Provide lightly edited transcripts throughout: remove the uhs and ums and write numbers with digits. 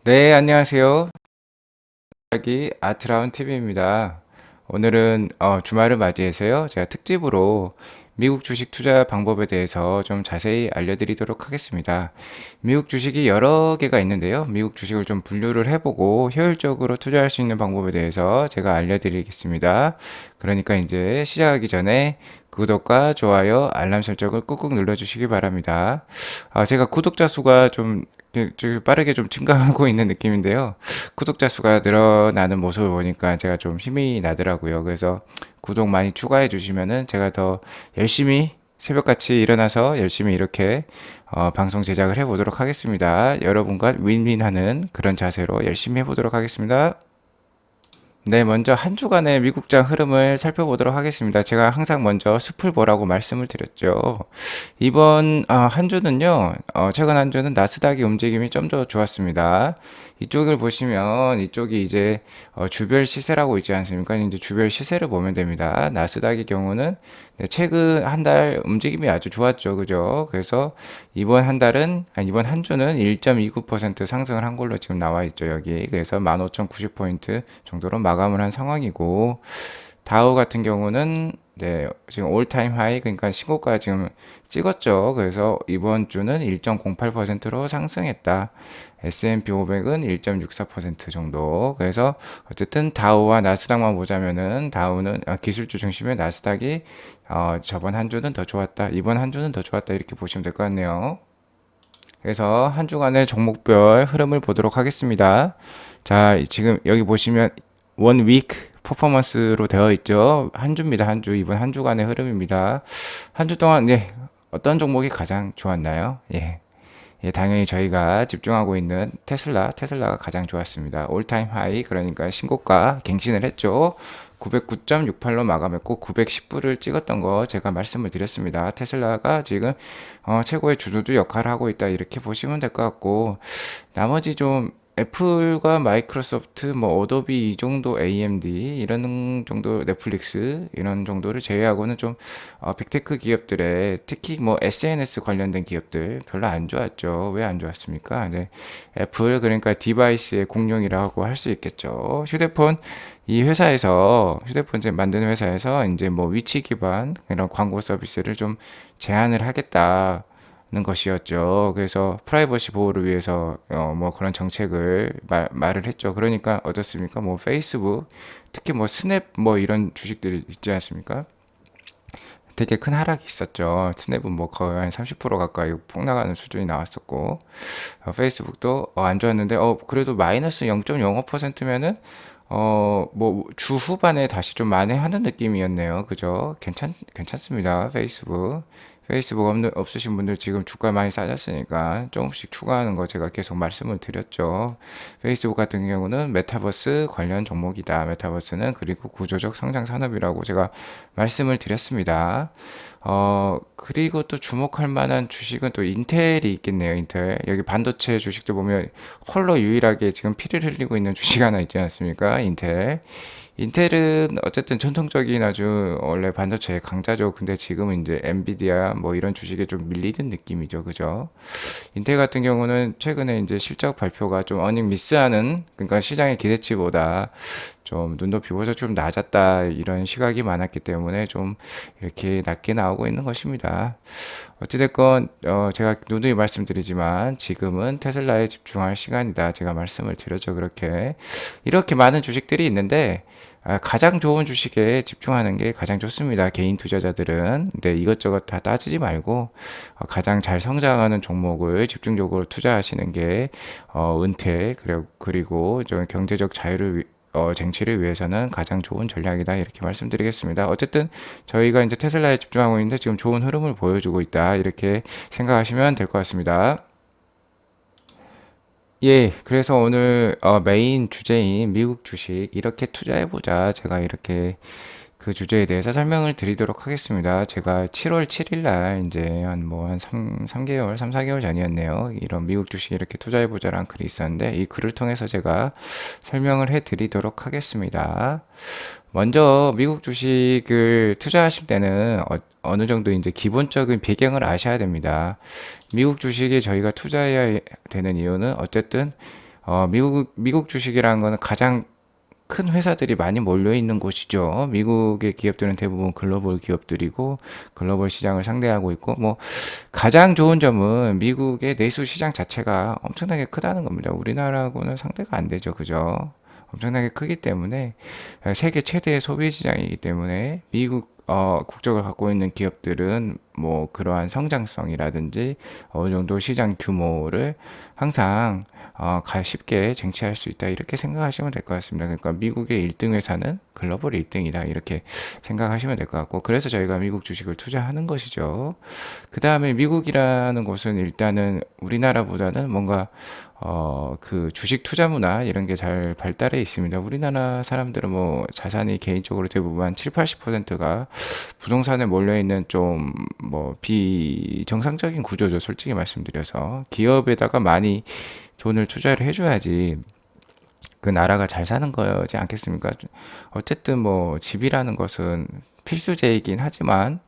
네, 안녕하세요. 여기 아트라운 TV입니다. 오늘은 주말을 맞이해서요. 제가 특집으로 미국 주식 투자 방법에 대해서 좀 자세히 알려드리도록 하겠습니다. 미국 주식이 여러 개가 있는데요. 미국 주식을 좀 분류를 해보고 효율적으로 투자할 수 있는 방법에 대해서 제가 알려드리겠습니다. 그러니까 이제 시작하기 전에 구독과 좋아요, 알람 설정을 꾹꾹 눌러주시기 바랍니다. 제가 구독자 수가 좀 빠르게 좀 증가하고 있는 느낌인데요. 구독자 수가 늘어나는 모습을 보니까 제가 좀 힘이 나더라고요. 그래서 구독 많이 추가해 주시면은 제가 더 열심히 새벽같이 일어나서 열심히 이렇게 방송 제작을 해보도록 하겠습니다. 여러분과 윈윈하는 그런 자세로 열심히 해보도록 하겠습니다. 네, 먼저 한 주간의 미국장 흐름을 살펴보도록 하겠습니다. 제가 항상 먼저 숲을 보라고 말씀을 드렸죠. 이번 한 주는요, 최근 한 주는 나스닥의 움직임이 좀 더 좋았습니다. 이쪽을 보시면 이쪽이 이제 주별 시세라고 있지 않습니까? 이제 주별 시세를 보면 됩니다. 나스닥의 경우는 네, 최근 한 달 움직임이 아주 좋았죠, 그죠? 그래서 이번 한 주는 1.29% 상승을 한 걸로 지금 나와 있죠, 여기. 그래서 15,090포인트 정도로 마감을 한 상황이고, 다우 같은 경우는 네, 지금 올타임 하이 그러니까 신고가 지금 찍었죠. 그래서 이번 주는 1.08%로 상승했다. S&P 500은 1.64% 정도. 그래서 어쨌든 다우와 나스닥만 보자면은 다우는 기술주 중심의 나스닥이 저번 한 주는 더 좋았다. 이번 한 주는 더 좋았다. 이렇게 보시면 될 것 같네요. 그래서 한 주간의 종목별 흐름을 보도록 하겠습니다. 자, 지금 여기 보시면 원 위크 퍼포먼스로 되어 있죠. 한 주입니다. 한 주. 이번 한 주간의 흐름입니다. 한 주 동안 네, 어떤 종목이 가장 좋았나요? 예. 예, 당연히 저희가 집중하고 있는 테슬라가 가장 좋았습니다. 올타임 하이, 그러니까 신고가 갱신을 했죠. 909.68로 마감했고 910불을 찍었던 거 제가 말씀을 드렸습니다. 테슬라가 지금 최고의 주도주 역할을 하고 있다 이렇게 보시면 될 것 같고 나머지 좀 애플과 마이크로소프트, 뭐 어도비 이 정도 AMD 이런 정도 넷플릭스 이런 정도를 제외하고는 좀 빅테크 기업들의 특히 뭐 SNS 관련된 기업들 별로 안 좋았죠. 왜 안 좋았습니까? 네. 애플 그러니까 디바이스의 공룡이라고 할 수 있겠죠. 휴대폰 이제 만드는 회사에서 이제 뭐 위치 기반 이런 광고 서비스를 좀 제한을 하겠다. 는 것이었죠. 그래서 프라이버시 보호를 위해서 뭐 그런 정책을 말을 했죠. 그러니까 어떻습니까? 뭐 페이스북, 특히 뭐 스냅 뭐 이런 주식들이 있지 않습니까? 되게 큰 하락이 있었죠. 스냅은 뭐 거의 한 30% 가까이 폭락하는 수준이 나왔었고, 페이스북도 안 좋았는데, 그래도 마이너스 0.05%면은, 뭐, 주 후반에 다시 좀 만회하는 느낌이었네요. 그죠? 괜찮습니다. 페이스북 없으신 분들 지금 주가 많이 싸졌으니까 조금씩 추가하는 거 제가 계속 말씀을 드렸죠. 페이스북 같은 경우는 메타버스 관련 종목이다. 메타버스는 그리고 구조적 성장 산업이라고 제가 말씀을 드렸습니다. 그리고 또 주목할 만한 주식은 또 인텔이 있겠네요. 인텔. 여기 반도체 주식도 보면 홀로 유일하게 지금 피를 흘리고 있는 주식 하나 있지 않습니까? 인텔은 어쨌든 전통적인 아주 원래 반도체 강자죠. 근데 지금은 이제 엔비디아 뭐 이런 주식에 좀 밀리는 느낌이죠. 그죠? 인텔 같은 경우는 최근에 이제 실적 발표가 좀 어닝 미스하는 그러니까 시장의 기대치보다 좀 눈높이보다 좀 낮았다 이런 시각이 많았기 때문에 좀 이렇게 낮게 나오고 있는 것입니다. 어찌됐건 제가 누누이 말씀드리지만 지금은 테슬라에 집중할 시간이다. 제가 말씀을 드렸죠. 그렇게 이렇게 많은 주식들이 있는데 가장 좋은 주식에 집중하는 게 가장 좋습니다. 개인 투자자들은. 근데 이것저것 다 따지지 말고 가장 잘 성장하는 종목을 집중적으로 투자하시는 게 은퇴 그리고 좀 경제적 자유를 쟁취를 위해서는 가장 좋은 전략이다 이렇게 말씀드리겠습니다. 어쨌든 저희가 이제 테슬라에 집중하고 있는데 지금 좋은 흐름을 보여주고 있다 이렇게 생각하시면 될 것 같습니다. 예, 그래서 오늘 메인 주제인 미국 주식 이렇게 투자해보자. 제가 이렇게 그 주제에 대해서 설명을 드리도록 하겠습니다. 제가 7월 7일 날 이제 한 3개월, 3, 4개월 전이었네요. 이런 미국 주식 이렇게 투자해보자라는 글이 있었는데 이 글을 통해서 제가 설명을 해 드리도록 하겠습니다. 먼저 미국 주식을 투자하실 때는 느 정도 이제 기본적인 배경을 아셔야 됩니다. 미국 주식에 저희가 투자해야 되는 이유는 어쨌든 미국 주식이라는 거는 가장 큰 회사들이 많이 몰려 있는 곳이죠. 미국의 기업들은 대부분 글로벌 기업들이고 글로벌 시장을 상대하고 있고 뭐 가장 좋은 점은 미국의 내수 시장 자체가 엄청나게 크다는 겁니다. 우리나라하고는 상대가 안 되죠. 그죠? 엄청나게 크기 때문에 세계 최대의 소비 시장이기 때문에 미국 국적을 갖고 있는 기업들은 뭐 그러한 성장성이라든지 어느 정도 시장 규모를 항상 쉽게 쟁취할 수 있다 이렇게 생각하시면 될 것 같습니다. 그러니까 미국의 1등 회사는 글로벌 1등이다 이렇게 생각하시면 될 것 같고 그래서 저희가 미국 주식을 투자하는 것이죠. 그 다음에 미국이라는 곳은 일단은 우리나라보다는 뭔가 그 주식 투자 문화 이런 게 잘 발달해 있습니다. 우리나라 사람들은 뭐 자산이 개인적으로 대부분 한 7, 80%가 부동산에 몰려 있는 좀 뭐 비정상적인 구조죠. 솔직히 말씀드려서 기업에다가 많이 돈을 투자를 해줘야지 그 나라가 잘 사는 거지 않겠습니까? 어쨌든 뭐 집이라는 것은 필수제이긴 하지만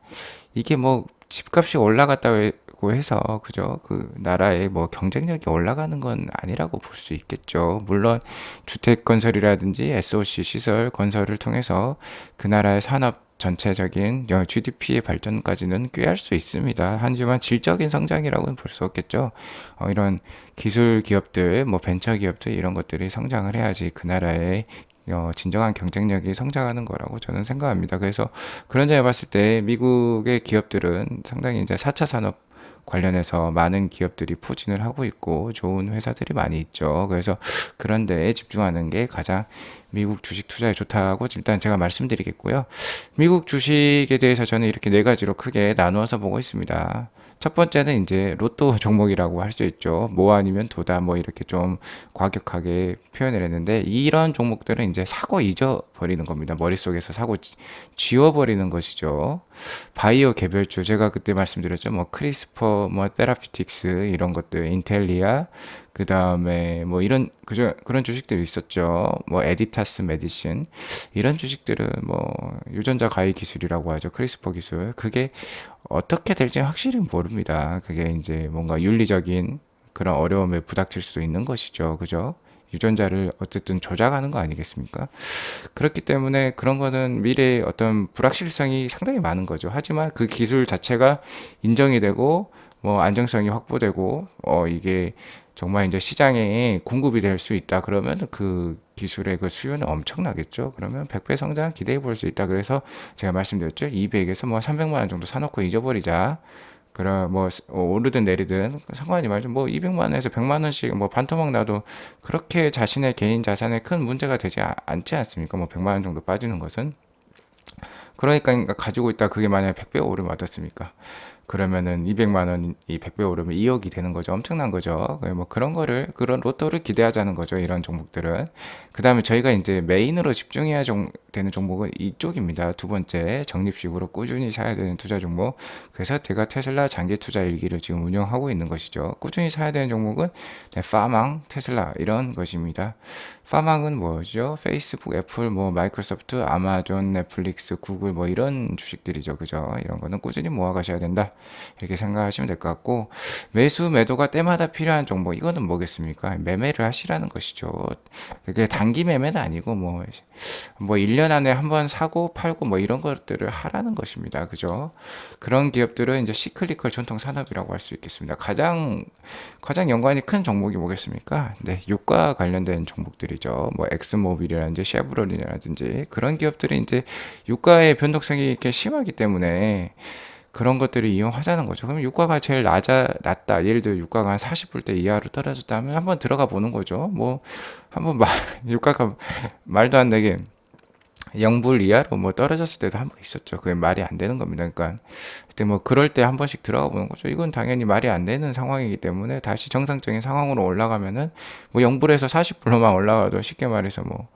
이게 뭐 집값이 올라갔다고 해서 그죠? 그 나라의 뭐 경쟁력이 올라가는 건 아니라고 볼 수 있겠죠. 물론 주택 건설이라든지 SOC 시설 건설을 통해서 그 나라의 산업 전체적인 GDP의 발전까지는 꾀할 수 있습니다. 하지만 질적인 성장이라고는 볼 수 없겠죠. 이런 기술 기업들, 뭐 벤처 기업들 이런 것들이 성장을 해야지 그 나라의 진정한 경쟁력이 성장하는 거라고 저는 생각합니다. 그래서 그런 점에 봤을 때 미국의 기업들은 상당히 이제 4차 산업 관련해서 많은 기업들이 포진을 하고 있고 좋은 회사들이 많이 있죠. 그래서 그런 데에 집중하는 게 가장 미국 주식 투자에 좋다고 일단 제가 말씀드리겠고요. 미국 주식에 대해서 저는 이렇게 네 가지로 크게 나누어서 보고 있습니다. 첫 번째는 이제 로또 종목이라고 할 수 있죠. 뭐 아니면 도다 뭐 이렇게 좀 과격하게 표현을 했는데 이런 종목들은 이제 사고 잊어버리는 겁니다. 머릿속에서 사고 지워버리는 것이죠. 바이오 개별주 제가 그때 말씀드렸죠. 뭐 크리스퍼 뭐 테라피틱스 이런 것들 인텔리아 그 다음에 뭐 이런 그저 그런 주식들이 있었죠. 뭐 에디타스 메디신 이런 주식들은 뭐 유전자 가위 기술이라고 하죠. 크리스퍼 기술 그게 어떻게 될지 확실히 모릅니다. 그게 이제 뭔가 윤리적인 그런 어려움에 부닥칠 수 있는 것이죠. 그죠? 유전자를 어쨌든 조작하는 거 아니겠습니까? 그렇기 때문에 그런 거는 미래에 어떤 불확실성이 상당히 많은 거죠. 하지만 그 기술 자체가 인정이 되고 뭐 안정성이 확보되고 이게 정말 이제 시장에 공급이 될 수 있다 그러면 그 기술의 그 수요는 엄청나겠죠. 그러면 100배 성장 기대해 볼 수 있다. 그래서 제가 말씀드렸죠. 200에서 뭐 300만 원 정도 사놓고 잊어버리자. 그럼 뭐 오르든 내리든 상관이 말죠. 뭐 200만 원에서 100만 원씩 뭐 반토막 나도 그렇게 자신의 개인 자산에 큰 문제가 되지 않지 않습니까? 뭐 100만 원 정도 빠지는 것은. 그러니까 가지고 있다 그게 만약에 100배 오르면 어떻습니까? 그러면은 200만 원이 100배 오르면 2억이 되는 거죠. 엄청난 거죠. 뭐 그런 거를 그런 로또를 기대하자는 거죠. 이런 종목들은. 그다음에 저희가 이제 메인으로 집중해야 되는 종목은 이쪽입니다. 두 번째 적립식으로 꾸준히 사야 되는 투자 종목. 그래서 제가 테슬라 장기 투자 일기를 지금 운영하고 있는 것이죠. 꾸준히 사야 되는 종목은 파망, 테슬라 이런 것입니다. 파망은 뭐죠? 페이스북, 애플, 뭐 마이크로소프트, 아마존, 넷플릭스, 구글 뭐 이런 주식들이죠. 그죠? 이런 거는 꾸준히 모아 가셔야 된다. 이렇게 생각하시면 될 것 같고 매수 매도가 때마다 필요한 종목 이거는 뭐겠습니까? 매매를 하시라는 것이죠. 그게 단기 매매는 아니고 뭐 1년 안에 한번 사고 팔고 뭐 이런 것들을 하라는 것입니다. 그죠? 그런 기업들은 이제 시클리컬 전통 산업이라고 할 수 있겠습니다. 가장 연관이 큰 종목이 뭐겠습니까? 네, 유가 관련된 종목들이죠. 뭐 엑스모빌이라든지 쉐브론이라든지 그런 기업들이 이제 유가의 변동성이 이렇게 심하기 때문에 그런 것들을 이용하자는 거죠. 그럼 유가가 제일 낮다. 예를 들어 유가가 한 40불대 이하로 떨어졌다면 한번 들어가 보는 거죠. 뭐 한번 유가가 말도 안 되게 0불 이하로 뭐 떨어졌을 때도 한 번 있었죠. 그게 말이 안 되는 겁니다. 그러니까 그때 뭐 그럴 때 한 번씩 들어가 보는 거죠. 이건 당연히 말이 안 되는 상황이기 때문에 다시 정상적인 상황으로 올라가면은 뭐 0불에서 40불로만 올라가도 쉽게 말해서 뭐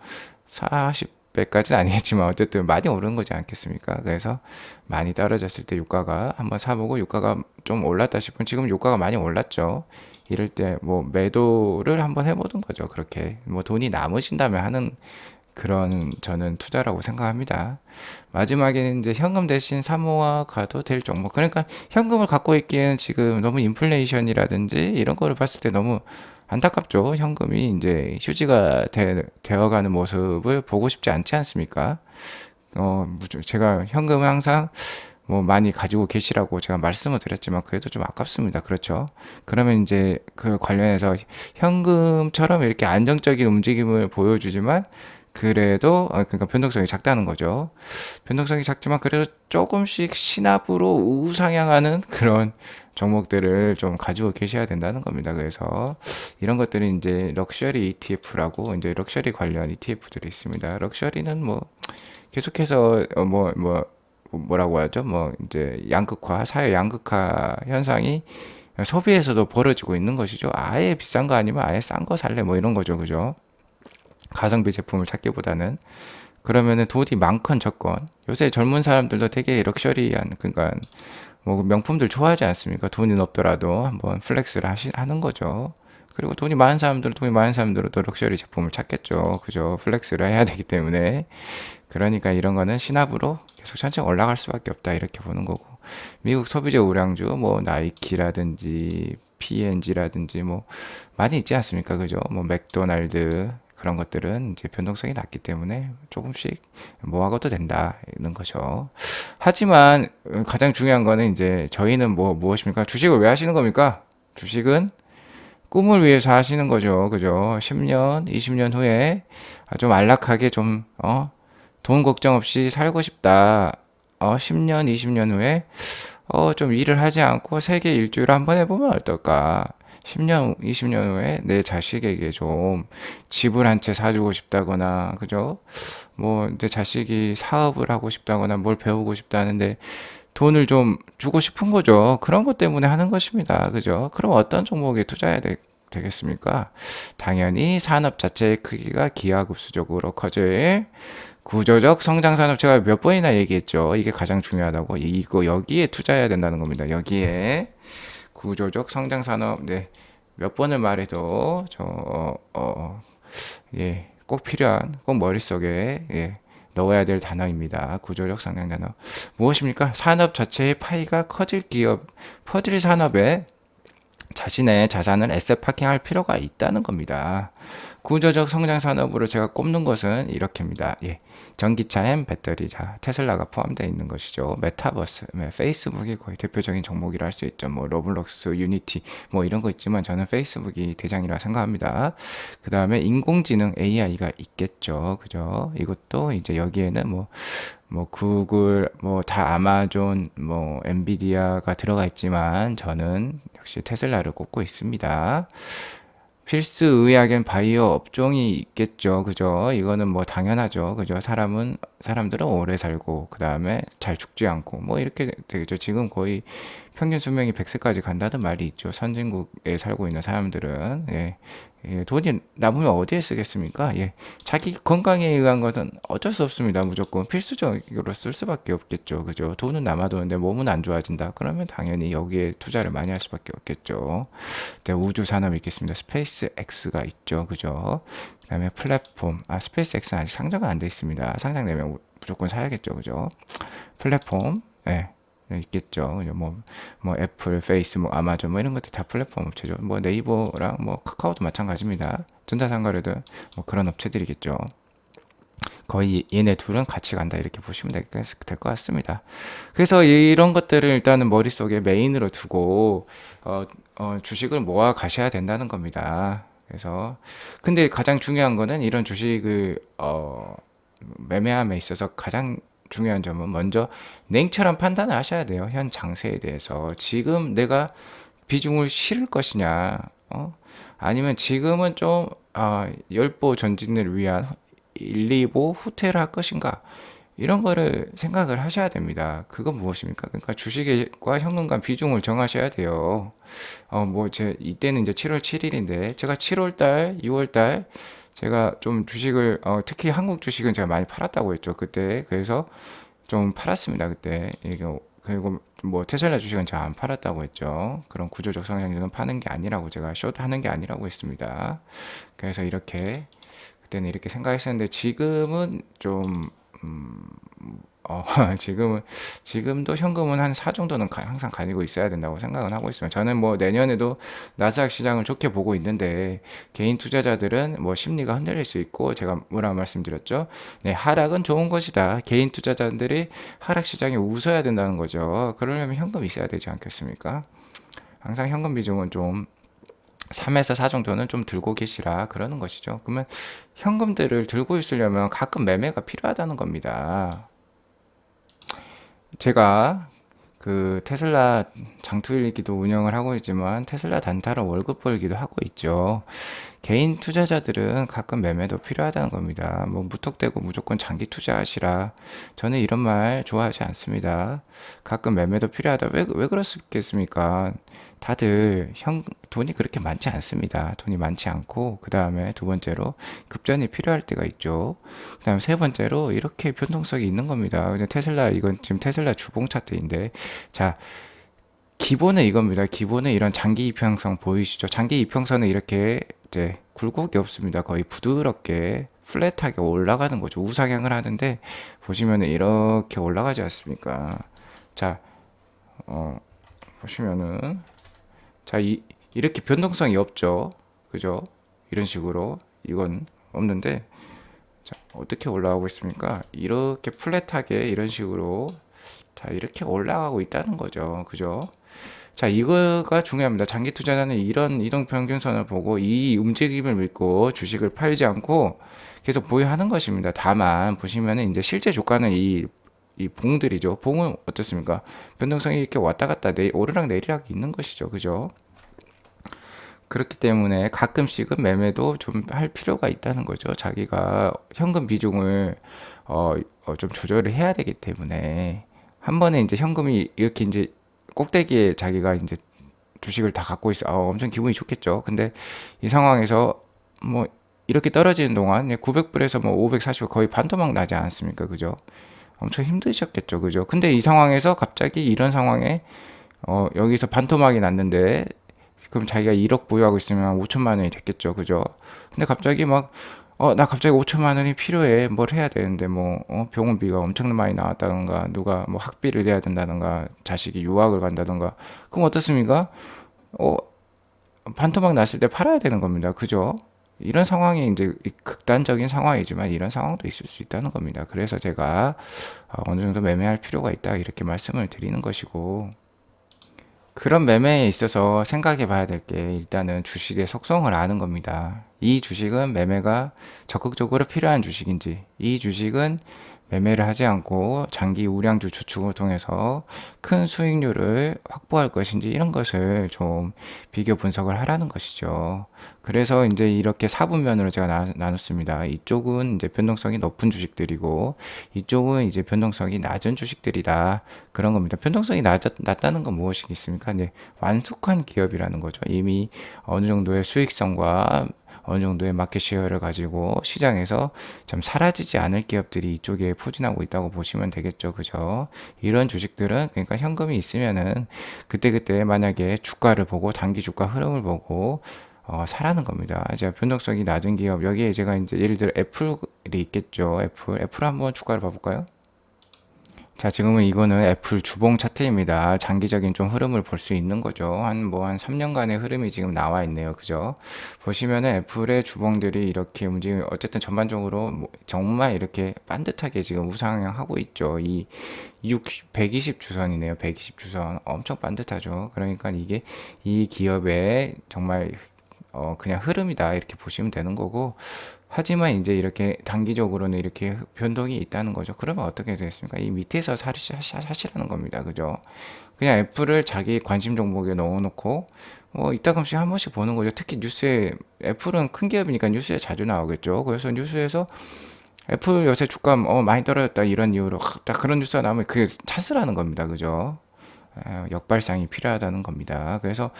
40배까지는 아니겠지만 어쨌든 많이 오른 거지 않겠습니까? 그래서 많이 떨어졌을 때 유가가 한번 사보고 유가가 좀 올랐다 싶으면 지금 유가가 많이 올랐죠. 이럴 때 뭐 매도를 한번 해보는 거죠. 그렇게 뭐 돈이 남으신다면 하는 그런 저는 투자라고 생각합니다. 마지막에는 이제 현금 대신 사모아 가도 될 종목. 그러니까 현금을 갖고 있기에는 지금 너무 인플레이션이라든지 이런 거를 봤을 때 너무 안타깝죠. 현금이 이제 휴지가 되어가는 모습을 보고 싶지 않지 않습니까? 제가 현금을 항상 뭐 많이 가지고 계시라고 제가 말씀을 드렸지만 그래도 좀 아깝습니다. 그렇죠? 그러면 이제 그 관련해서 현금처럼 이렇게 안정적인 움직임을 보여주지만 그래도 그러니까 변동성이 작다는 거죠. 변동성이 작지만 그래도 조금씩 시납으로 우상향하는 그런 종목들을 좀 가지고 계셔야 된다는 겁니다. 그래서 이런 것들이 이제 럭셔리 ETF라고 이제 럭셔리 관련 ETF들이 있습니다. 럭셔리는 뭐 계속해서 뭐라고 하죠? 뭐 이제 양극화, 사회 양극화 현상이 소비에서도 벌어지고 있는 것이죠. 아예 비싼 거 아니면 아예 싼 거 살래 뭐 이런 거죠. 그죠? 가성비 제품을 찾기보다는 그러면은 돈이 많건 적건 요새 젊은 사람들도 되게 럭셔리한 그러니까 뭐 명품들 좋아하지 않습니까? 돈이 없더라도 한번 플렉스를 하는 거죠. 그리고 돈이 많은 사람들은 또 럭셔리 제품을 찾겠죠. 그죠? 플렉스를 해야 되기 때문에. 그러니까 이런 거는 시납으로 계속 천천히 올라갈 수밖에 없다. 이렇게 보는 거고. 미국 소비재 우량주, 뭐, 나이키라든지, P&G라든지, 뭐, 많이 있지 않습니까? 그죠? 뭐, 맥도날드, 그런 것들은 이제 변동성이 낮기 때문에 조금씩 모아가도 된다. 이런 거죠. 하지만 가장 중요한 거는 이제 저희는 무엇입니까? 주식을 왜 하시는 겁니까? 주식은 꿈을 위해서 하시는 거죠. 그죠? 10년, 20년 후에 좀 안락하게 돈 걱정 없이 살고 싶다. 10년, 20년 후에 좀 일을 하지 않고 세계 일주를 한번 해보면 어떨까? 10년, 20년 후에 내 자식에게 좀 집을 한 채 사주고 싶다거나, 그죠? 뭐, 내 자식이 사업을 하고 싶다거나 뭘 배우고 싶다는데 돈을 좀 주고 싶은 거죠. 그런 것 때문에 하는 것입니다. 그죠? 그럼 어떤 종목에 투자해야 되겠습니까? 당연히 산업 자체의 크기가 기하급수적으로 커질 구조적 성장 산업 제가 몇 번이나 얘기했죠. 이게 가장 중요하다고. 이거 여기에 투자해야 된다는 겁니다. 여기에 구조적 성장 산업 네. 몇 번을 말해도 꼭 필요한 꼭 머릿속에 넣어야 될 단어입니다. 구조적 성장 단어. 무엇입니까? 산업 자체의 파이가 커질 기업, 퍼질 산업에 자신의 자산을 에셋 파킹할 필요가 있다는 겁니다. 구조적 성장 산업으로 제가 꼽는 것은 이렇게입니다. 전기차 앤 배터리, 자, 테슬라가 포함되어 있는 것이죠. 메타버스, 페이스북이 거의 대표적인 종목이라 할 수 있죠. 뭐 로블록스, 유니티, 뭐 이런 거 있지만 저는 페이스북이 대장이라 생각합니다. 그 다음에 인공지능 AI가 있겠죠. 그죠? 이것도 이제 여기에는 뭐 구글, 뭐 다 아마존, 뭐 엔비디아가 들어가 있지만 저는 역시 테슬라를 꼽고 있습니다. 필수 의약엔 바이오 업종이 있겠죠. 그죠? 이거는 뭐 당연하죠. 그죠? 사람들은 오래 살고, 그 다음에 잘 죽지 않고, 뭐 이렇게 되겠죠. 지금 거의 평균 수명이 100세까지 간다는 말이 있죠. 선진국에 살고 있는 사람들은. 돈이 남으면 어디에 쓰겠습니까? 자기 건강에 의한 것은 어쩔 수 없습니다. 무조건 필수적으로 쓸 수밖에 없겠죠. 그죠? 돈은 남아도는데 몸은 안 좋아진다. 그러면 당연히 여기에 투자를 많이 할 수밖에 없겠죠. 네, 우주 산업이 있겠습니다. 스페이스 X가 있죠. 그죠? 그다음에 플랫폼. 스페이스 X는 아직 상장은 안 돼 있습니다. 상장되면 무조건 사야겠죠. 그죠? 플랫폼. 있겠죠. 뭐 애플, 페이스북, 아마존 뭐 이런 것들 다 플랫폼 업체죠. 뭐 네이버랑 뭐 카카오도 마찬가지입니다. 전자상거래도 뭐 그런 업체들이겠죠. 거의 얘네 둘은 같이 간다 이렇게 보시면 될 것 같습니다. 그래서 이런 것들을 일단은 머릿속에 메인으로 두고 주식을 모아 가셔야 된다는 겁니다. 그래서 근데 가장 중요한 거는 이런 주식을 매매함에 있어서 가장 중요한 점은 먼저 냉철한 판단을 하셔야 돼요. 현 장세에 대해서 지금 내가 비중을 실을 것이냐, 아니면 지금은 좀 열보 전진을 위한 1, 2보 후퇴를 할 것인가 이런 거를 생각을 하셔야 됩니다. 그건 무엇입니까? 그러니까 주식과 현금 간 비중을 정하셔야 돼요. 이때는 이제 7월 7일인데 제가 7월 달, 6월 달 제가 좀 주식을 특히 한국 주식은 제가 많이 팔았다고 했죠. 그때 그래서 좀 팔았습니다. 그때 그리고 뭐 테슬라 주식은 제가 안 팔았다고 했죠. 그런 구조적 성장률은 파는 게 아니라고 제가 숏 하는 게 아니라고 했습니다. 그래서 이렇게 때는 이렇게 생각했었는데 지금은 좀 음, 어, 지금도 현금은 한 4 정도는 항상 가지고 있어야 된다고 생각은 하고 있습니다. 저는 뭐 내년에도 나스닥 시장을 좋게 보고 있는데 개인 투자자들은 뭐 심리가 흔들릴 수 있고 제가 뭐라 말씀드렸죠? 네, 하락은 좋은 것이다. 개인 투자자들이 하락 시장에 웃어야 된다는 거죠. 그러려면 현금이 있어야 되지 않겠습니까? 항상 현금 비중은 좀 3에서 4 정도는 좀 들고 계시라 그러는 것이죠. 그러면 현금들을 들고 있으려면 가끔 매매가 필요하다는 겁니다. 제가 그 테슬라 장투일기도 운영을 하고 있지만 테슬라 단타로 월급 벌기도 하고 있죠. 개인 투자자들은 가끔 매매도 필요하다는 겁니다. 뭐 무턱대고 무조건 장기 투자하시라. 저는 이런 말 좋아하지 않습니다. 가끔 매매도 필요하다. 왜 그렇겠습니까? 다들 돈이 그렇게 많지 않습니다. 돈이 많지 않고 그 다음에 두 번째로 급전이 필요할 때가 있죠. 그 다음에 세 번째로 이렇게 변동성이 있는 겁니다. 근데 테슬라 이건 지금 테슬라 주봉 차트인데 자 기본은 이겁니다. 기본은 이런 장기 이평선 보이시죠? 장기 이평선은 이렇게 이제 굴곡이 없습니다. 거의 부드럽게 플랫하게 올라가는 거죠. 우상향을 하는데 보시면은 이렇게 올라가지 않습니까? 자, 보시면은 자, 이렇게 변동성이 없죠. 그죠? 이런 식으로 이건 없는데 자, 어떻게 올라가고 있습니까? 이렇게 플랫하게 이런 식으로 자, 이렇게 올라가고 있다는 거죠. 그죠? 자, 이거가 중요합니다. 장기 투자자는 이런 이동 평균선을 보고 이 움직임을 믿고 주식을 팔지 않고 계속 보유하는 것입니다. 다만 보시면은 이제 실제 주가는 이 봉들이죠. 봉은 어떻습니까? 변동성이 이렇게 왔다 갔다 오르락 내리락 있는 것이죠. 그죠? 그렇기 때문에 가끔씩은 매매도 좀 할 필요가 있다는 거죠. 자기가 현금 비중을 좀 조절을 해야 되기 때문에 한 번에 이제 현금이 이렇게 이제 꼭대기에 자기가 이제 주식을 다 갖고 있어. 엄청 기분이 좋겠죠. 근데 이 상황에서 뭐 이렇게 떨어지는 동안 900불에서 뭐 540불 거의 반토막 나지 않았습니까? 그죠? 엄청 힘드셨겠죠. 그죠? 근데 이 상황에서 갑자기 이런 상황에 여기서 반토막이 났는데 그럼 자기가 1억 보유하고 있으면 5천만 원이 됐겠죠. 그죠? 근데 갑자기 막 나 갑자기 5천만 원이 필요해. 뭘 해야 되는데 뭐 병원비가 엄청 많이 나왔다던가 누가 뭐 학비를 내야 된다던가 자식이 유학을 간다던가 그럼 어떻습니까? 어 반토막 났을 때 팔아야 되는 겁니다. 그죠? 이런 상황이 이제 극단적인 상황이지만 이런 상황도 있을 수 있다는 겁니다. 그래서 제가 어느 정도 매매할 필요가 있다 이렇게 말씀을 드리는 것이고 그런 매매에 있어서 생각해 봐야 될 게 일단은 주식의 속성을 아는 겁니다. 이 주식은 매매가 적극적으로 필요한 주식인지, 이 주식은 매매를 하지 않고 장기 우량주 주축을 통해서 큰 수익률을 확보할 것인지 이런 것을 좀 비교 분석을 하라는 것이죠. 그래서 이제 이렇게 사분면으로 제가 나눴습니다. 이쪽은 이제 변동성이 높은 주식들이고 이쪽은 이제 변동성이 낮은 주식들이다. 그런 겁니다. 변동성이 낮다는 건 무엇이겠습니까? 이제 완숙한 기업이라는 거죠. 이미 어느 정도의 수익성과 어느 정도의 마켓 쉐어를 가지고 시장에서 좀 사라지지 않을 기업들이 이쪽에 포진하고 있다고 보시면 되겠죠. 그죠? 이런 주식들은 그러니까 현금이 있으면은 그때그때 만약에 주가를 보고 단기 주가 흐름을 보고 사라는 겁니다. 이제 변동성이 낮은 기업 여기에 제가 이제 예를 들어 애플이 있겠죠. 애플 한번 주가를 봐볼까요? 자, 지금은 이거는 애플 주봉 차트입니다. 장기적인 좀 흐름을 볼 수 있는 거죠. 한 3년간의 흐름이 지금 나와 있네요. 그죠? 보시면은 애플의 주봉들이 이렇게 어쨌든 전반적으로 뭐 정말 이렇게 반듯하게 지금 우상향하고 있죠. 120 주선이네요. 120 주선. 엄청 반듯하죠. 그러니까 이게 이 기업의 정말 그냥 흐름이다. 이렇게 보시면 되는 거고, 하지만 이제 이렇게 단기적으로는 이렇게 변동이 있다는 거죠. 그러면 어떻게 되겠습니까? 이 밑에서 사시라는 겁니다. 그죠? 그냥 애플을 자기 관심 종목에 넣어놓고, 이따금씩 한 번씩 보는 거죠. 특히 뉴스에, 애플은 큰 기업이니까 뉴스에 자주 나오겠죠. 그래서 뉴스에서 애플 요새 주가 많이 떨어졌다 이런 이유로 딱 그런 뉴스가 나오면 그게 찬스라는 겁니다. 그죠? 역발상이 필요하다는 겁니다. 그래서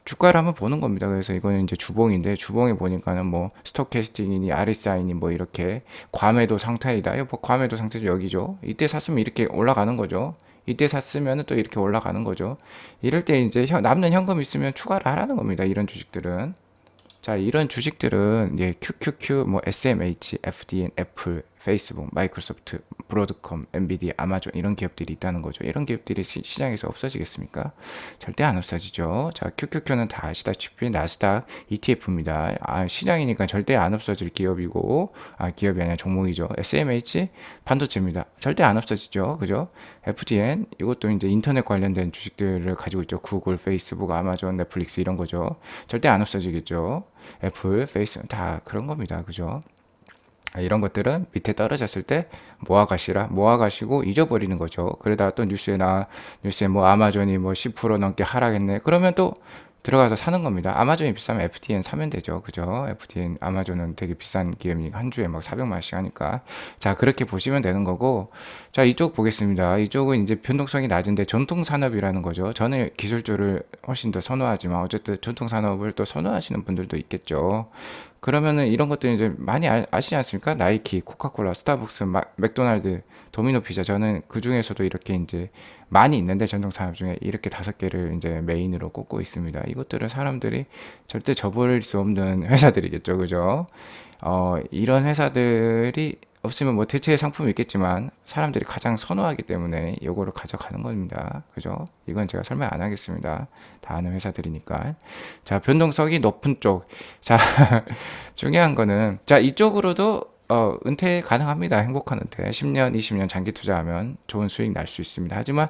주가를 한번 보는 겁니다. 그래서 이거는 이제 주봉인데 주봉에 보니까는 뭐 스톡캐스팅이니 RSI니 뭐 이렇게 과매도 상태이다. 뭐 과매도 상태죠 여기죠. 이때 샀으면 이렇게 올라가는 거죠. 이때 샀으면 또 이렇게 올라가는 거죠. 이럴 때 이제 남는 현금 있으면 추가를 하라는 겁니다. 이런 주식들은. 자, 이런 주식들은 이제 QQQ, 뭐 SMH, FDN, 애플, 페이스북, 마이크로소프트, 브로드컴, 엔비디아, 아마존 이런 기업들이 있다는 거죠. 이런 기업들이 시장에서 없어지겠습니까? 절대 안 없어지죠. 자, QQQ는 다 아시다시피 나스닥 ETF입니다. 시장이니까 절대 안 없어질 기업이고, 기업이 아니라 종목이죠. SMH 반도체입니다. 절대 안 없어지죠. 그죠? FDN 이것도 이제 인터넷 관련된 주식들을 가지고 있죠. 구글, 페이스북, 아마존, 넷플릭스 이런 거죠. 절대 안 없어지겠죠. 애플, 페이스 다 그런 겁니다. 그죠? 이런 것들은 밑에 떨어졌을 때 모아가시고 잊어버리는 거죠. 그러다가 또 뉴스에 뭐 아마존이 뭐 10% 넘게 하락했네. 그러면 또 들어가서 사는 겁니다. 아마존이 비싸면 FTN 사면 되죠. 그죠? FTN, 아마존은 되게 비싼 기업이니까 한 주에 막 400만 원씩 하니까. 자, 그렇게 보시면 되는 거고. 자, 이쪽 보겠습니다. 이쪽은 이제 변동성이 낮은데 전통 산업이라는 거죠. 저는 기술주를 훨씬 더 선호하지만 어쨌든 전통 산업을 또 선호하시는 분들도 있겠죠. 그러면은 이런 것들 이제 많이 아시지 않습니까? 나이키, 코카콜라, 스타벅스, 맥도날드, 도미노 피자. 저는 그 중에서도 이렇게 이제 많이 있는데 전통 산업 중에 이렇게 5개를 이제 메인으로 꼽고 있습니다. 이것들은 사람들이 절대 저버릴 수 없는 회사들이겠죠. 그죠? 이런 회사들이 없으면 뭐 대체의 상품이 있겠지만 사람들이 가장 선호하기 때문에 이거를 가져가는 겁니다. 그죠? 이건 제가 설명 안 하겠습니다. 다 아는 회사들이니까. 자, 변동성이 높은 쪽. 자, 중요한 거는 자, 이쪽으로도 은퇴 가능합니다. 행복한 은퇴. 10년, 20년 장기 투자하면 좋은 수익 날 수 있습니다. 하지만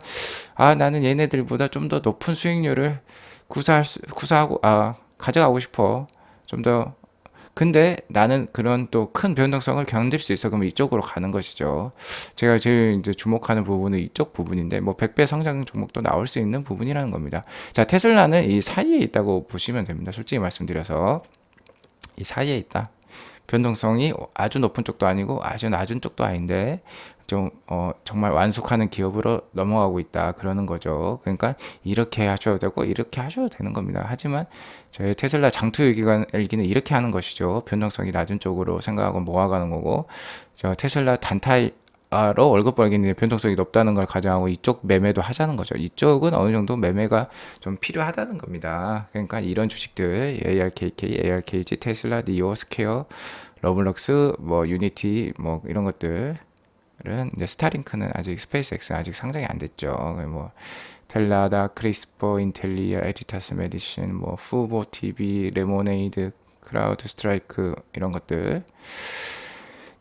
나는 얘네들보다 좀 더 높은 수익률을 구사하고 가져가고 싶어. 좀더 근데 나는 그런 또 큰 변동성을 견딜 수 있어. 그러면 이쪽으로 가는 것이죠. 제가 제일 이제 주목하는 부분은 이쪽 부분인데, 뭐 100배 성장 종목도 나올 수 있는 부분이라는 겁니다. 자, 테슬라는 이 사이에 있다고 보시면 됩니다. 솔직히 말씀드려서. 이 사이에 있다. 변동성이 아주 높은 쪽도 아니고 아주 낮은 쪽도 아닌데 좀 정말 완숙하는 기업으로 넘어가고 있다 그러는 거죠. 그러니까 이렇게 하셔도 되고 이렇게 하셔도 되는 겁니다. 하지만 저희 테슬라 장투 일기는 이렇게 하는 것이죠. 변동성이 낮은 쪽으로 생각하고 모아가는 거고 저 테슬라 단타로 월급 벌기는 변동성이 높다는 걸 가정하고 이쪽 매매도 하자는 거죠. 이쪽은 어느 정도 매매가 좀 필요하다는 겁니다. 그러니까 이런 주식들 ARKK, ARKG, 테슬라, 니오, 스퀘어, 러블록스, 뭐 유니티, 뭐 이런 것들은 이제 스타링크는 아직 스페이스X 아직 상장이 안 됐죠. 뭐 텔라다, 크리스퍼, 인텔리아, 에디타스 메디신, 뭐 후보 TV, 레모네이드, 크라우드 스트라이크 이런 것들.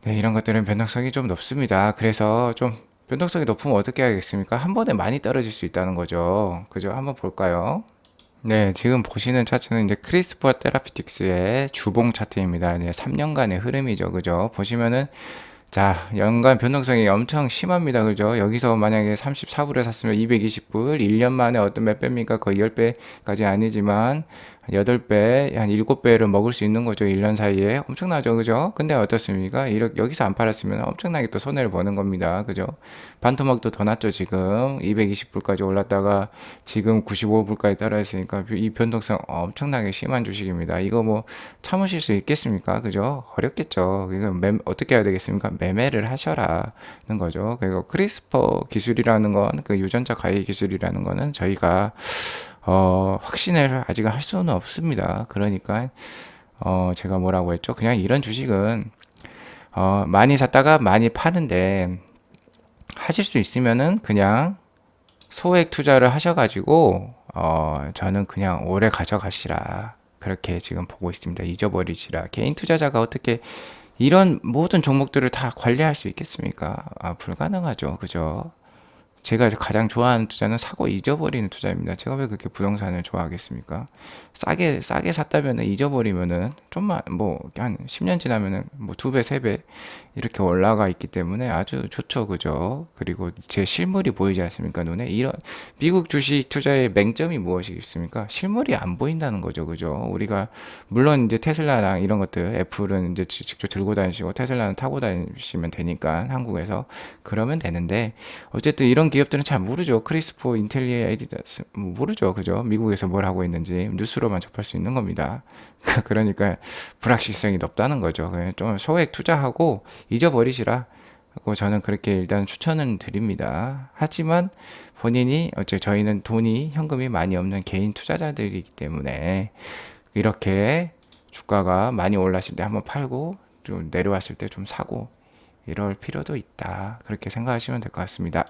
네, 이런 것들은 변동성이 좀 높습니다. 그래서 좀 변동성이 높으면 어떻게 하겠습니까? 한 번에 많이 떨어질 수 있다는 거죠. 그죠? 한번 볼까요? 네, 지금 보시는 차트는 이제 크리스퍼 테라피틱스의 주봉 차트입니다. 네, 3년간의 흐름이죠. 그죠? 보시면은 자, 연간 변동성이 엄청 심합니다. 그죠? 여기서 만약에 34불에 샀으면 220불, 1년 만에 어떤 몇 배입니까? 거의 10배까지 아니지만 8배, 한 7배를 먹을 수 있는 거죠. 1년 사이에. 엄청나죠. 그죠? 근데 어떻습니까? 여기서 안 팔았으면 엄청나게 또 손해를 보는 겁니다. 그죠? 반토막도 더 났죠. 지금 220불까지 올랐다가 지금 95불까지 떨어졌으니까 이 변동성 엄청나게 심한 주식입니다. 이거 뭐 참으실 수 있겠습니까? 그죠? 어렵겠죠. 이거 어떻게 해야 되겠습니까? 매매를 하셔라는 거죠. 그리고 크리스퍼 기술이라는 건 그 유전자 가해 기술이라는 거는 저희가 확신을 아직은 할 수는 없습니다. 그러니까 제가 뭐라고 했죠? 그냥 이런 주식은 많이 샀다가 많이 파는데 하실 수 있으면은 그냥 소액 투자를 하셔가지고 저는 그냥 오래 가져가시라. 그렇게 지금 보고 있습니다. 잊어버리시라. 개인 투자자가 어떻게 이런 모든 종목들을 다 관리할 수 있겠습니까? 불가능하죠. 그죠? 제가 가장 좋아하는 투자는 사고 잊어버리는 투자입니다. 제가 왜 그렇게 부동산을 좋아하겠습니까? 싸게 샀다면은 잊어버리면은 좀만 뭐 한 10년 지나면은 뭐 2배, 3배 이렇게 올라가 있기 때문에 아주 좋죠. 그죠? 그리고 제 실물이 보이지 않습니까? 눈에 이런 미국 주식 투자의 맹점이 무엇이겠습니까? 실물이 안 보인다는 거죠. 그죠? 우리가 물론 이제 테슬라랑 이런 것들 애플은 이제 직접 들고 다니시고 테슬라는 타고 다니시면 되니까 한국에서 그러면 되는데 어쨌든 이런 기업들은 잘 모르죠. 크리스포, 인텔리아, 에디다스 모르죠. 그죠? 미국에서 뭘 하고 있는지 뉴스로만 접할 수 있는 겁니다. 그러니까 불확실성이 높다는 거죠. 좀 소액 투자하고 잊어버리시라. 고 저는 그렇게 일단 추천은 드립니다. 하지만 본인이 저희는 현금이 많이 없는 개인 투자자들이기 때문에 이렇게 주가가 많이 올랐을 때 한번 팔고 좀 내려왔을 때 좀 사고 이럴 필요도 있다. 그렇게 생각하시면 될 것 같습니다.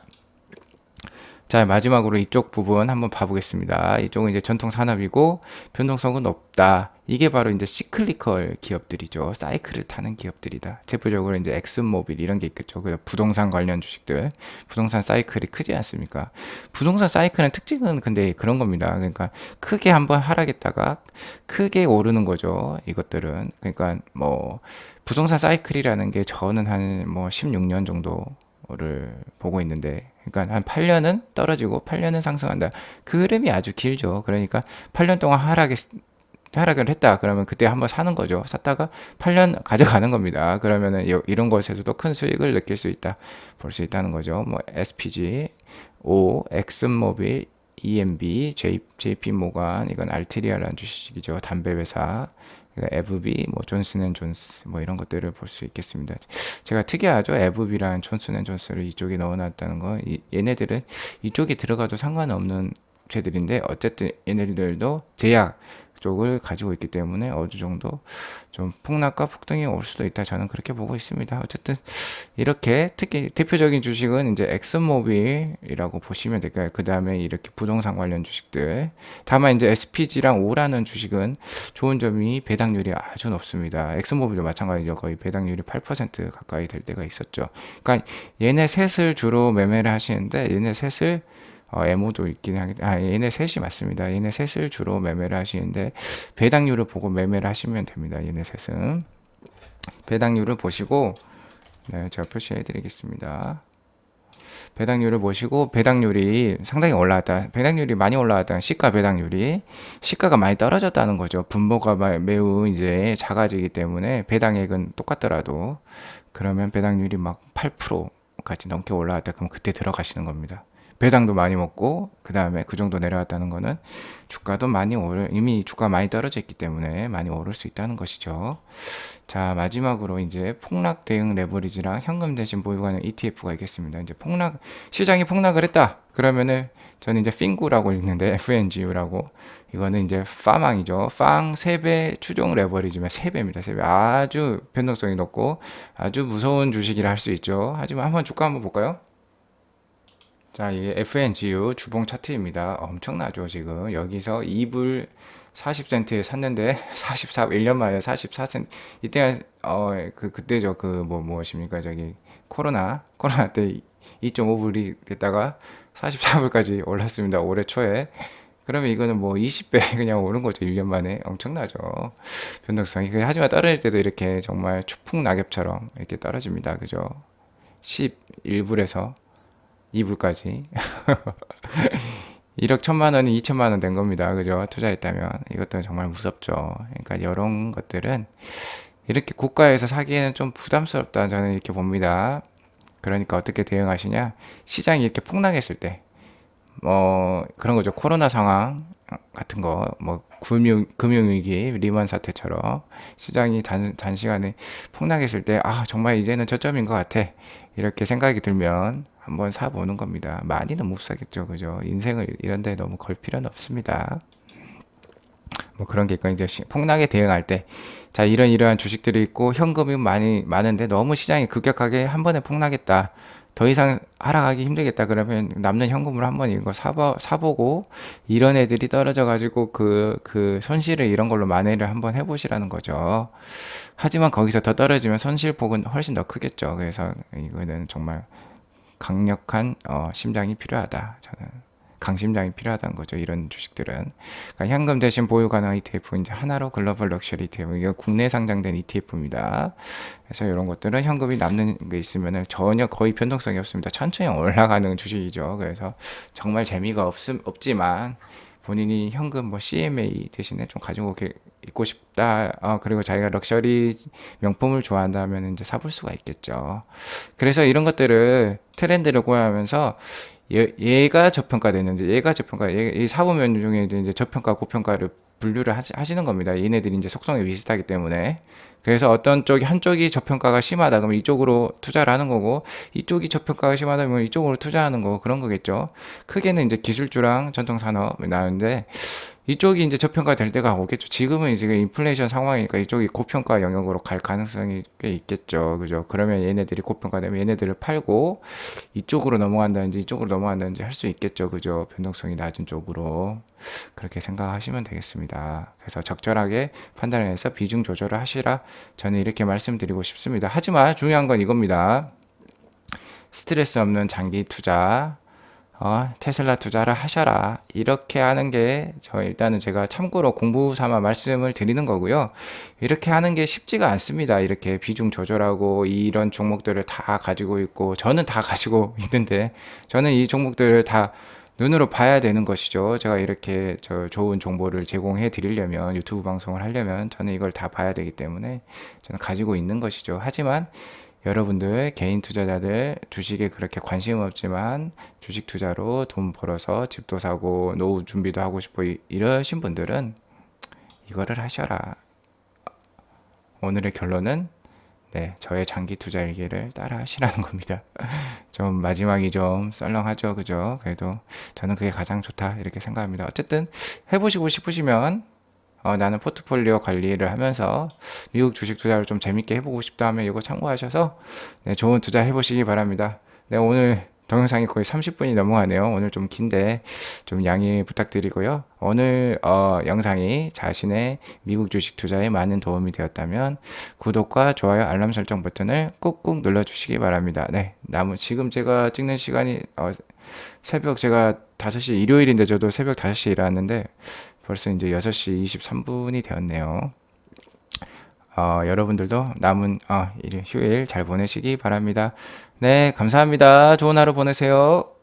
자, 마지막으로 이쪽 부분 한번 봐보겠습니다. 이쪽은 이제 전통 산업이고 변동성은 없다. 이게 바로 이제 시클리컬 기업들이죠. 사이클을 타는 기업들이다. 대표적으로 이제 엑슨모빌 이런 게 있겠죠. 그 부동산 관련 주식들. 부동산 사이클이 크지 않습니까? 부동산 사이클의 특징은 근데 그런 겁니다. 그러니까 크게 한번 하락했다가 크게 오르는 거죠. 이것들은. 그러니까 뭐 부동산 사이클이라는 게 저는 한 뭐 16년 정도를 보고 있는데, 그러니까 한 8년은 떨어지고 8년은 상승한다. 그 흐름이 아주 길죠. 그러니까 8년 동안 하락을 했다. 그러면 그때 한번 사는 거죠. 샀다가 8년 가져가는 겁니다. 그러면은 이런 것에서도 큰 수익을 느낄 수 있다. 볼 수 있다는 거죠. 뭐 SPG, 엑슨모빌, EMB, JP 모간, 이건 알트리아라는 주식이죠. 담배 회사. 에브비, 뭐 존슨앤존스, 뭐 이런 것들을 볼 수 있겠습니다. 제가 특이하죠. 에브비랑 존슨앤존스를 이쪽에 넣어놨다는 거. 얘네들은 이쪽에 들어가도 상관없는 죄들인데 어쨌든 얘네들도 제약 쪽을 가지고 있기 때문에 어느 정도 좀 폭락과 폭등이 올 수도 있다. 저는 그렇게 보고 있습니다. 어쨌든 이렇게 특히 대표적인 주식은 이제 엑슨모빌이라고 보시면 될까요? 그 다음에 이렇게 부동산 관련 주식들. 다만 이제 SPG랑 오라는 주식은 좋은 점이 배당률이 아주 높습니다. 엑슨모빌도 마찬가지죠. 거의 배당률이 8% 가까이 될 때가 있었죠. 그러니까 얘네 셋을 주로 매매를 하시는데 얘네 셋을 에모도 있긴 하겠, 얘네 셋이 맞습니다. 얘네 셋을 주로 매매를 하시는데, 배당률을 보고 매매를 하시면 됩니다. 얘네 셋은. 배당률을 보시고, 네, 제가 표시해 드리겠습니다. 배당률을 보시고, 배당률이 상당히 올라왔다. 배당률이 많이 올라왔다. 시가 배당률이. 시가가 많이 떨어졌다는 거죠. 분모가 매우 이제 작아지기 때문에 배당액은 똑같더라도, 그러면 배당률이 막 8%까지 넘게 올라왔다. 그럼 그때 들어가시는 겁니다. 배당도 많이 먹고 그 다음에 그 정도 내려왔다는 거는 주가도 많이 이미 주가 많이 떨어져 있기 때문에 많이 오를 수 있다는 것이죠. 자, 마지막으로 이제 폭락 대응 레버리지랑 현금 대신 보유하는 ETF가 있겠습니다. 이제 시장이 폭락을 했다. 그러면은 저는 이제 핑구라고 읽는데 FNGU라고, 이거는 이제 파망이죠. 팡 3배 추종 레버리지면 3배입니다. 3배. 아주 변동성이 높고 아주 무서운 주식이라 할 수 있죠. 하지만 한번 주가 한번 볼까요? 자, 이게 FNGU 주봉 차트입니다. 엄청나죠, 지금. 여기서 2불 40센트에 샀는데, 1년 만에 44센트. 이때가, 그때죠. 무엇입니까? 코로나 때 2.5불이 됐다가 44불까지 올랐습니다. 올해 초에. 그러면 이거는 뭐 20배 그냥 오른 거죠. 1년 만에. 엄청나죠. 변동성이. 하지만 떨어질 때도 이렇게 정말 추풍 낙엽처럼 이렇게 떨어집니다. 그죠? 11불에서 2불까지 1억 1천만 원이 2천만 원 된 겁니다. 그죠? 투자했다면 이것도 정말 무섭죠. 그러니까 이런 것들은 이렇게 고가에서 사기에는 좀 부담스럽다, 저는 이렇게 봅니다. 그러니까 어떻게 대응하시냐? 시장이 이렇게 폭락했을 때 그런 거죠. 코로나 상황 같은 거, 뭐 금융위기, 리먼 사태처럼 시장이 단시간에 폭락했을 때, 정말 이제는 저점인 것 같아, 이렇게 생각이 들면 한번 사보는 겁니다. 많이는 못 사겠죠, 그죠? 인생을 이런 데 너무 걸 필요는 없습니다. 뭐 그런 게 있고, 이제 폭락에 대응할 때, 자, 이러한 주식들이 있고 현금이 많은데 너무 시장이 급격하게 한 번에 폭락했다, 더 이상 하락하기 힘들겠다, 그러면 남는 현금으로 한번 이거 사보고 이런 애들이 떨어져 가지고 그 손실을 이런 걸로 만회를 한번 해보시라는 거죠. 하지만 거기서 더 떨어지면 손실폭은 훨씬 더 크겠죠. 그래서 이거는 정말 강력한 심장이 필요하다. 저는 강심장이 필요하다는 거죠. 이런 주식들은. 그러니까 현금 대신 보유 가능한 ETF, 이제 하나로 글로벌 럭셔리 ETF, 이거 국내 상장된 ETF입니다. 그래서 이런 것들은 현금이 남는 게 있으면 전혀 거의 변동성이 없습니다. 천천히 올라가는 주식이죠. 그래서 정말 재미가 없지만 본인이 현금 CMA 대신에 좀 가지고 있고 싶다. 그리고 자기가 럭셔리 명품을 좋아한다면 이제 사볼 수가 있겠죠. 그래서 이런 것들을 트렌드를 고려하면서 얘가 저평가됐는지, 이 사보면 중에 이제 저평가, 고평가를 분류를 하시는 겁니다. 얘네들이 이제 속성이 비슷하기 때문에. 그래서 한쪽이 저평가가 심하다 그러면 이쪽으로 투자를 하는 거고, 이쪽이 저평가가 심하다 그러면 이쪽으로 투자하는 거, 그런 거겠죠. 크게는 이제 기술주랑 전통산업이 나오는데, 이쪽이 이제 저평가 될 때가 오겠죠. 지금은 이제 인플레이션 상황이니까 이쪽이 고평가 영역으로 갈 가능성이 꽤 있겠죠. 그죠? 그러면 얘네들이 고평가되면 얘네들을 팔고 이쪽으로 넘어간다든지 이쪽으로 넘어간다든지 할 수 있겠죠. 그죠? 변동성이 낮은 쪽으로. 그렇게 생각하시면 되겠습니다. 그래서 적절하게 판단을 해서 비중 조절을 하시라. 저는 이렇게 말씀드리고 싶습니다. 하지만 중요한 건 이겁니다. 스트레스 없는 장기 투자, 테슬라 투자를 하셔라. 이렇게 하는 게 일단은 제가 참고로 공부 삼아 말씀을 드리는 거고요. 이렇게 하는 게 쉽지가 않습니다. 이렇게 비중 조절하고 이런 종목들을 다 가지고 있고 저는 다 가지고 있는데 저는 이 종목들을 다 눈으로 봐야 되는 것이죠. 제가 이렇게 좋은 정보를 제공해 드리려면 유튜브 방송을 하려면 저는 이걸 다 봐야 되기 때문에 저는 가지고 있는 것이죠. 하지만 여러분들 개인 투자자들 주식에 그렇게 관심 없지만 주식 투자로 돈 벌어서 집도 사고 노후 준비도 하고 싶고 이러신 분들은 이거를 하셔라. 오늘의 결론은 네, 저의 장기 투자 일기를 따라 하시라는 겁니다. 좀 마지막이 좀 썰렁하죠, 그죠? 그래도 저는 그게 가장 좋다 이렇게 생각합니다. 어쨌든 해보시고 싶으시면 나는 포트폴리오 관리를 하면서 미국 주식 투자를 좀 재밌게 해보고 싶다 하면 이거 참고하셔서 네, 좋은 투자 해보시기 바랍니다. 네, 오늘 동영상이 거의 30분이 넘어가네요. 오늘 좀 긴데 좀 양해 부탁드리고요. 오늘 영상이 자신의 미국 주식 투자에 많은 도움이 되었다면 구독과 좋아요, 알람 설정 버튼을 꾹꾹 눌러주시기 바랍니다. 네, 지금 제가 찍는 시간이 새벽 제가 5시 일요일인데 저도 새벽 5시에 일어났는데 벌써 이제 6시 23분이 되었네요. 여러분들도 남은 휴일 잘 보내시기 바랍니다. 네, 감사합니다. 좋은 하루 보내세요.